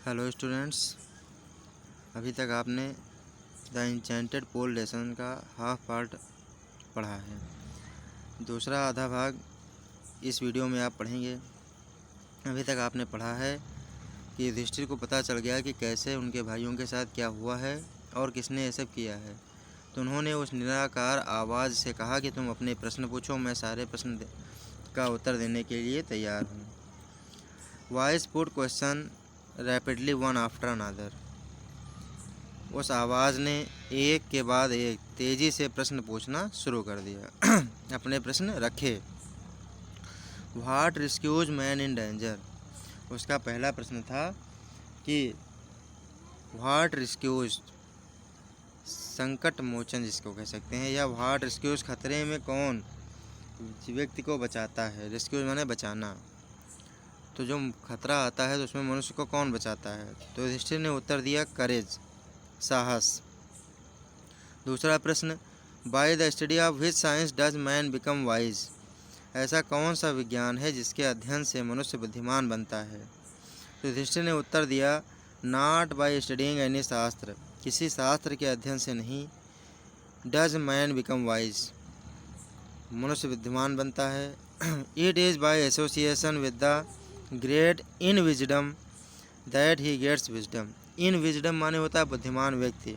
Hello students, अभी तक आपने द इंचेंटेड पोल लेसन का हाफ पार्ट पढ़ा है। दूसरा आधा भाग इस वीडियो में आप पढ़ेंगे। अभी तक आपने पढ़ा है कि युधिष्ठिर को पता चल गया कि कैसे उनके भाइयों के साथ क्या हुआ है और किसने ये सब किया है। तो उन्होंने उस निराकार आवाज़ से कहा कि तुम अपने प्रश्न पूछो, मैं सारे प्रश्न का उत्तर देने के लिए तैयार हूँ। Voice put question rapidly one after another. उस आवाज़ ने एक के बाद एक तेज़ी से प्रश्न पूछना शुरू कर दिया। अपने प्रश्न रखे। What rescues man in danger. उसका पहला प्रश्न था कि व्हाट रिस्क्यूज, संकट मोचन जिसको कह सकते हैं, या व्हाट रिस्क्यूज, खतरे में कौन व्यक्ति को बचाता है। रिस्क्यूज माने बचाना। तो जो खतरा आता है तो उसमें मनुष्य को कौन बचाता है। तो युधिष्ठिर ने उत्तर दिया करेज, साहस। दूसरा प्रश्न, by the study of which science does man become wise. ऐसा कौन सा विज्ञान है जिसके अध्ययन से मनुष्य बुद्धिमान बनता है। तो युधिष्ठिर ने उत्तर दिया नॉट बाय स्टडिंग एनी शास्त्र, किसी शास्त्र के अध्ययन से नहीं। डज मैन बिकम वाइज, मनुष्य बुद्धिमान बनता है। It is by association with the great in wisdom that he gets wisdom. In wisdom माने होता है बुद्धिमान व्यक्ति।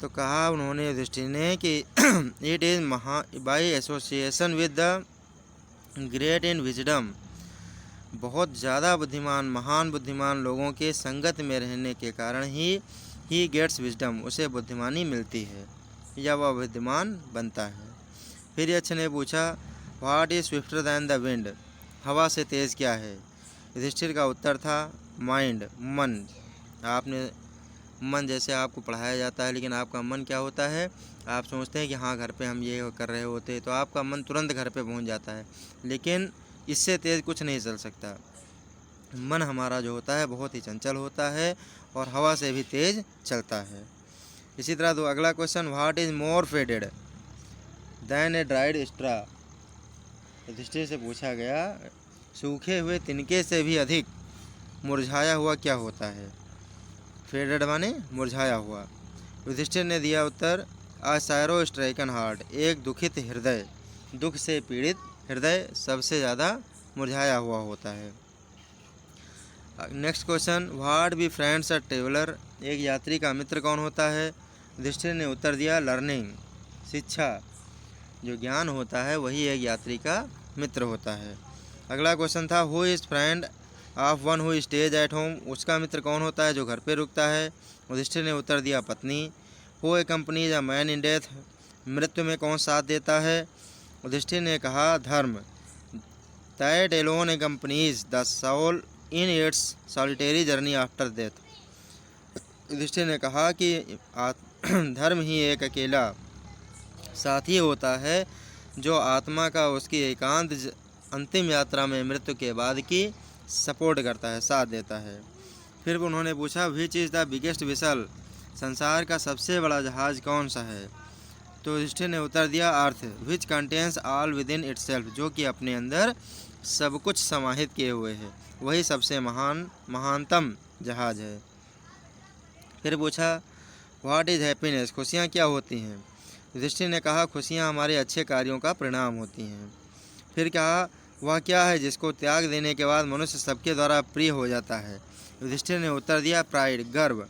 तो कहा उन्होंने युधिष्ठिर ने कि it is by association with the great in wisdom, बहुत ज़्यादा बुद्धिमान, महान बुद्धिमान लोगों के संगत में रहने के कारण ही गेट्स विजडम, उसे बुद्धिमानी मिलती है या वह बुद्धिमान बनता है। फिर यक्ष ने पूछा what is swifter than the wind, हवा से तेज़ क्या है। युधिष्ठिर का उत्तर था माइंड, मन। आपने मन जैसे आपको पढ़ाया जाता है, लेकिन आपका मन क्या होता है, आप सोचते हैं कि हाँ घर पे हम ये कर रहे होते तो आपका मन तुरंत घर पे पहुंच जाता है, लेकिन इससे तेज़ कुछ नहीं चल सकता। मन हमारा जो होता है बहुत ही चंचल होता है और हवा से भी तेज़ चलता है। इसी तरह तो अगला question, what is more faded than a dried straw. Yudhishthir से पूछा गया सूखे हुए तिनके से भी अधिक मुरझाया हुआ क्या होता है। फेडेड माने मुरझाया हुआ। युधिष्ठिर ने दिया उत्तर अ सैरो स्ट्राइकन हार्ट, एक दुखित हृदय, दुख से पीड़ित हृदय सबसे ज़्यादा मुरझाया हुआ होता है। Next question, what be friends a traveller, एक यात्री का मित्र कौन होता है। युधिष्ठिर ने उत्तर दिया लर्निंग, शिक्षा, जो ज्ञान होता है वही एक यात्री का मित्र होता है। अगला क्वेश्चन था who is friend of one who stays at home, उसका मित्र कौन होता है जो घर पे रुकता है। युधिष्ठिर ने उत्तर दिया पत्नी। Who accompanies a man in death, मृत्यु में कौन साथ देता है। युधिष्ठिर ने कहा धर्म। That alone accompanies the soul in its solitary journey after death. Yudhishthir ने कहा कि धर्म ही एक अकेला साथी होता है जो आत्मा का उसकी एकांत अंतिम यात्रा में मृत्यु के बाद की सपोर्ट करता है, साथ देता है। फिर उन्होंने पूछा which is the biggest whistle, संसार का सबसे बड़ा जहाज़ कौन सा है। तो युधिष्ठिर ने उत्तर दिया earth, which contains all within itself, जो कि अपने अंदर सब कुछ समाहित किए हुए है, वही सबसे महानतम जहाज़ है। फिर पूछा व्हाट इज़ हैप्पीनेस, खुशियाँ क्या होती हैं। युधिष्ठिर ने कहा खुशियाँ हमारे अच्छे कार्यों का परिणाम होती हैं। फिर कहा वह क्या है जिसको त्याग देने के बाद मनुष्य सबके द्वारा प्रिय हो जाता है। युधिष्ठिर ने उत्तर दिया प्राइड, गर्व,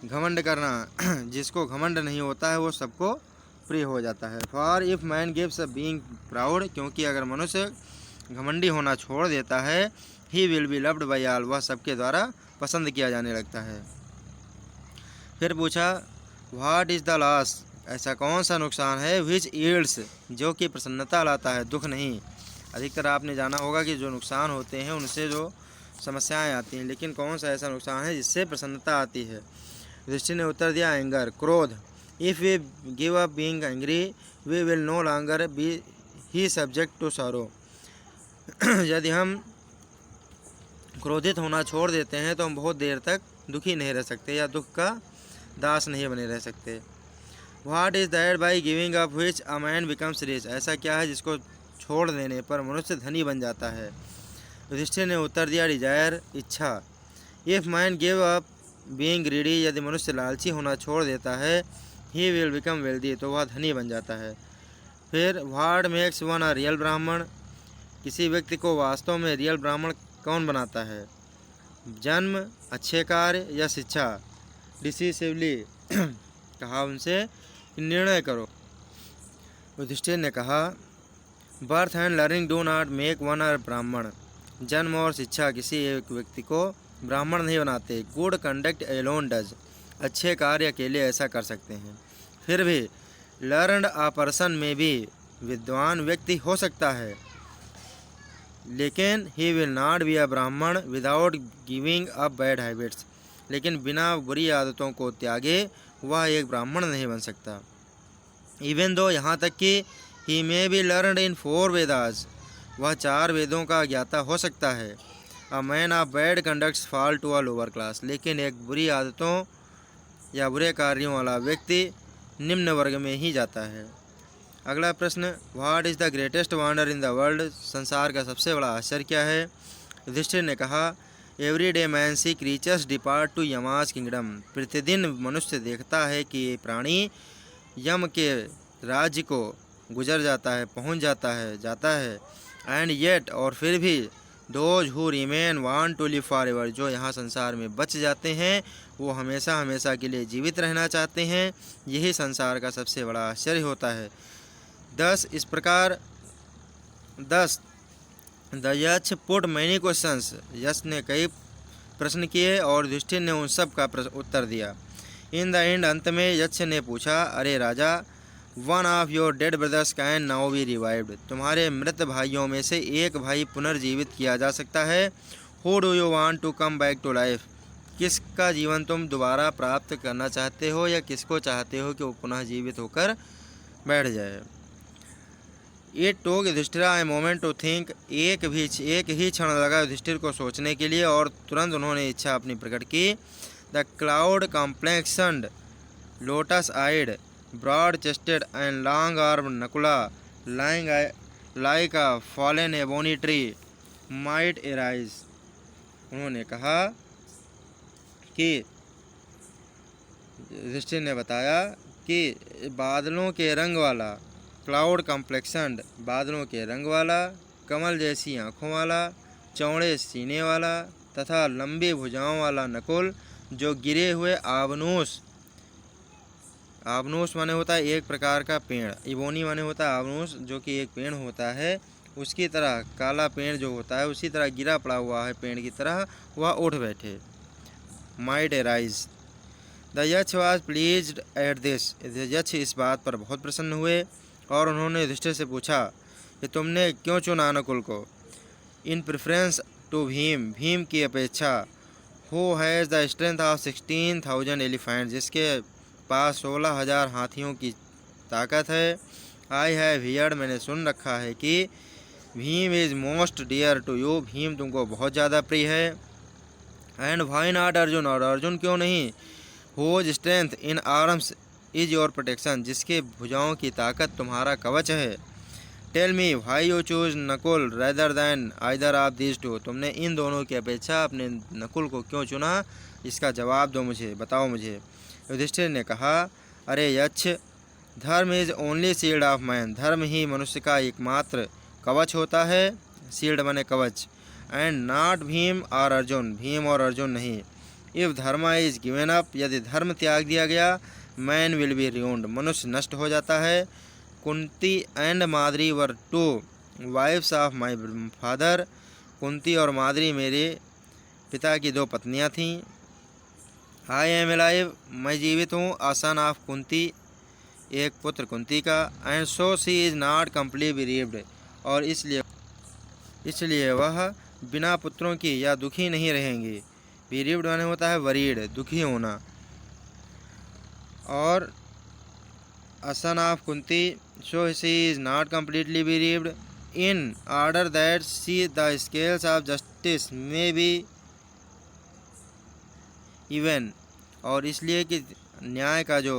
घमंड करना, जिसको घमंड नहीं होता है वो सबको प्रिय हो जाता है। For if man gives a being proud, क्योंकि अगर मनुष्य घमंडी होना छोड़ देता है, he will be loved by all, वह सबके द्वारा पसंद किया जाने लगता है। फिर पूछा व्हाट इज़ द लॉस, ऐसा कौन सा नुकसान है विच ईल्ड्स, जो कि प्रसन्नता लाता है, दुख नहीं। अधिकतर आपने जाना होगा कि जो नुकसान होते हैं उनसे जो समस्याएं आती हैं, लेकिन कौन सा ऐसा नुकसान है जिससे प्रसन्नता आती है। युधिष्ठिर ने उत्तर दिया एंगर, क्रोध। If we give up being angry we will no longer be ही सब्जेक्ट टू सॉरो। यदि हम क्रोधित होना छोड़ देते हैं तो हम बहुत देर तक दुखी नहीं रह सकते या दुख का दास नहीं बने रह सकते। What is that by giving up which a man becomes rich, ऐसा क्या है जिसको छोड़ देने पर मनुष्य धनी बन जाता है। युधिष्ठिर ने उत्तर दिया डिजायर, इच्छा। If man give up being greedy, यदि मनुष्य लालची होना छोड़ देता है, ही विल बिकम वेल्दी, तो वह धनी बन जाता है। फिर what makes one a real ब्राह्मण, किसी व्यक्ति को वास्तव में रियल ब्राह्मण कौन बनाता है? जन्म, अच्छे कार्य या शिक्षा? डिसिसिवली कहा उनसे कि निर्णय करो। युधिष्ठिर ने कहा, birth and learning do not make one a Brahmin, जन्म और शिक्षा किसी एक व्यक्ति को ब्राह्मण नहीं बनाते। गुड कंडक्ट एलोन डज, अच्छे कार्य अकेले ऐसा कर सकते हैं। फिर भी लर्नड अ पर्सन में भी, विद्वान व्यक्ति हो सकता है, लेकिन he will not be a Brahmin without giving up bad habits, लेकिन बिना बुरी आदतों को त्यागे वह एक ब्राह्मण नहीं बन सकता। इवन दो, यहाँ तक कि he may be learned in 4 Vedas, वह 4 वेदों का ज्ञाता हो सकता है। A man of bad conducts fall to a lower class, लेकिन एक बुरी आदतों या बुरे कार्यों वाला व्यक्ति निम्न वर्ग में ही जाता है। अगला प्रश्न, what is the greatest wonder in the world, संसार का सबसे बड़ा आश्चर्य क्या है? युधिष्ठिर ने कहा, every day man see creatures depart to Yama's kingdom, प्रतिदिन मनुष्य देखता है कि ये प्राणी यम के राज्य को गुजर जाता है, पहुंच जाता है। एंड येट, और फिर भी, those who remain want to live for ever, जो यहाँ संसार में बच जाते हैं वो हमेशा हमेशा के लिए जीवित रहना चाहते हैं। यही संसार का सबसे बड़ा आश्चर्य होता है। 10 इस प्रकार 10 द यक्ष पुट मैनी क्वेश्चंस, यक्ष ने कई प्रश्न किए और युधिष्ठिर ने उन सब का उत्तर दिया। इन द एंड, अंत में यक्ष ने पूछा, अरे राजा, one of your dead brothers can now be revived, तुम्हारे मृत भाइयों में से एक भाई पुनर्जीवित किया जा सकता है। Who do you want to come back to life, किसका जीवन तुम दोबारा प्राप्त करना चाहते हो या किसको चाहते हो कि वो पुनः जीवित होकर बैठ जाए? It took Yudhishthir a moment to think, एक ही क्षण लगा युधिष्ठिर को सोचने के लिए और तुरंत उन्होंने इच्छा अपनी प्रकट की। The cloud complexioned, lotus eyed, broad chested and long arm Nakula, lying like a fallen ebony tree might arise, उन्होंने कहा कि युधिष्ठिर ने बताया कि बादलों के रंग वाला, क्लाउड कॉम्प्लेक्सन्ड, बादलों के रंग वाला, कमल जैसी आँखों वाला, चौड़े सीने वाला तथा लंबी भुजाओं वाला नकुल, जो गिरे हुए आबनूस, आबनूस माने होता है एक प्रकार का पेड़, इबोनी माने होता है आबनूस, जो कि एक पेड़ होता है, उसकी तरह काला पेड़ जो होता है उसी तरह गिरा पड़ा हुआ है पेड़ की तरह, वह उठ बैठे। Might arise. द यक्ष वॉज प्लीज्ड एट दिस, यक्ष इस बात पर बहुत प्रसन्न हुए और उन्होंने युधिष्ठिर से पूछा कि तुमने क्यों चुना नकुल को? इन प्रेफरेंस टू भीम, भीम की अपेक्षा। Who has the strength of 16,000 elephant, जिसके पास 16,000 हाथियों की ताकत है। आई हैव हियर्ड, मैंने सुन रखा है कि Bhim is most dear to you, Bhim तुमको बहुत ज़्यादा प्रिय है। एंड व्हाई नॉट अर्जुन, और अर्जुन क्यों नहीं? Whose strength in arms is your protection, जिसके भुजाओं की ताकत तुम्हारा कवच है। Tell me why you choose Nakul rather than either of these two, तुमने इन दोनों की अपेक्षा अपने नकुल को क्यों चुना? इसका जवाब दो मुझे, बताओ मुझे। युधिष्ठिर ने कहा, अरे यक्ष, धर्म is only shield of man, धर्म ही मनुष्य का एकमात्र कवच होता है। शील्ड बने कवच। एंड नॉट भीम और अर्जुन, भीम और अर्जुन नहीं। इफ़ धर्म इज गिवन अप, यदि धर्म त्याग दिया गया, मैन विल बी ruined, मनुष्य नष्ट हो जाता है। Kunti and Madri were 2 wives of my father, Kunti और माद्री मेरे पिता की 2 पत्नियां थीं। आई एम अलाइव, मैं जीवित हूँ। आ सन ऑफ कुंती, एक पुत्र कुंती का। And so she is not complete bereaved, और इसलिए वह बिना पुत्रों की या दुखी नहीं रहेंगी। bereaved माने होता है वरीड, दुखी होना। और a son of Kunti, so she is not completely bereaved, in order that she the scales of justice may be even, और इसलिए कि न्याय का जो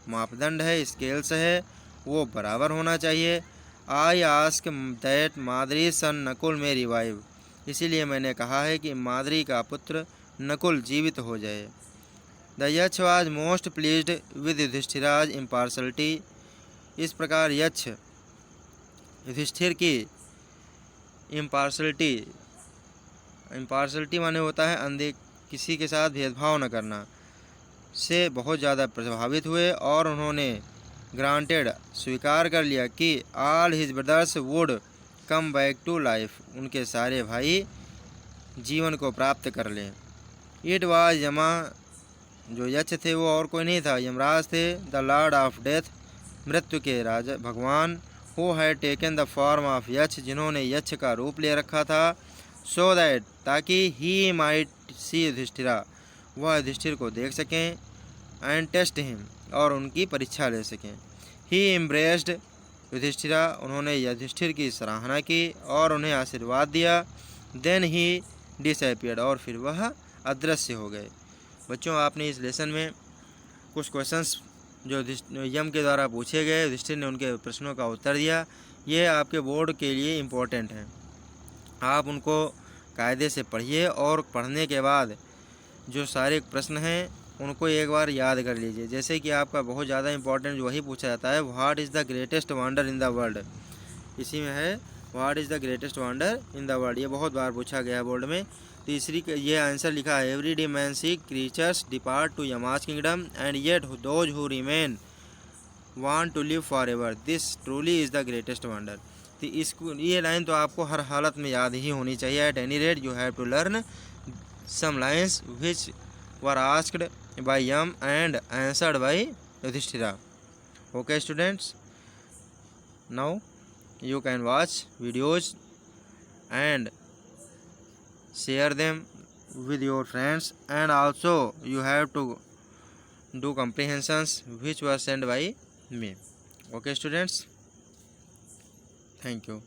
मापदंड है, स्केल्स है, वो बराबर होना चाहिए। आई आस्क दैट माद्री सन नकुल में रिवाइव, इसीलिए मैंने कहा है कि माद्री का पुत्र नकुल जीवित हो जाए। The Yaksha was most pleased with Yudhishthira's impartiality. इस प्रकार यक्ष युधिष्ठिर की इम्पार्शलिटी माने होता है किसी के साथ भेदभाव न करना, से बहुत ज़्यादा प्रभावित हुए और उन्होंने ग्रांटेड स्वीकार कर लिया कि all his brothers would come back to life, उनके सारे भाई जीवन को प्राप्त कर लें। इट वाज यमा, जो यक्ष थे वो और कोई नहीं था, यमराज थे, द लॉर्ड ऑफ डेथ, मृत्यु के राजा भगवान, who had taken the form of यक्ष, जिन्होंने यक्ष का रूप ले रखा था, सो दैट, ताकि ही माइट सी युधिष्ठिरा, वह युधिष्ठिर को देख सकें, एंड टेस्ट हिम, और उनकी परीक्षा ले सकें। ही एम्ब्रेस्ड युधिष्ठिरा, उन्होंने युधिष्ठिर की सराहना की और उन्हें आशीर्वाद दिया। देन ही डिसअपियर्ड, और फिर वह अदृश्य हो गए। बच्चों, आपने इस लेसन में कुछ क्वेश्चंस जो यम के द्वारा पूछे गए, युधिष्ठिर ने उनके प्रश्नों का उत्तर दिया। ये आपके बोर्ड के लिए इम्पोर्टेंट हैं, आप उनको कायदे से पढ़िए और पढ़ने के बाद जो सारे प्रश्न हैं उनको एक बार याद कर लीजिए। जैसे कि आपका बहुत ज़्यादा इंपॉर्टेंट वही पूछा जाता है, what is the greatest wonder in the world, इसी में है what is the greatest wonder in the world, ये बहुत बार पूछा गया है बोर्ड में। तीसरी ये आंसर लिखा है, every day man seek creatures depart to Yama's kingdom and yet those who remain want to live for ever, this truly is the greatest wonder. तो इसको ये लाइन तो आपको हर हालत में याद ही होनी चाहिए। At any rate you have to learn some lines which were asked by Yam and answered by Yudhishthira. Okay students, now you can watch videos and share them with your friends, and also you have to do comprehensions which were sent by me. Okay students, thank you.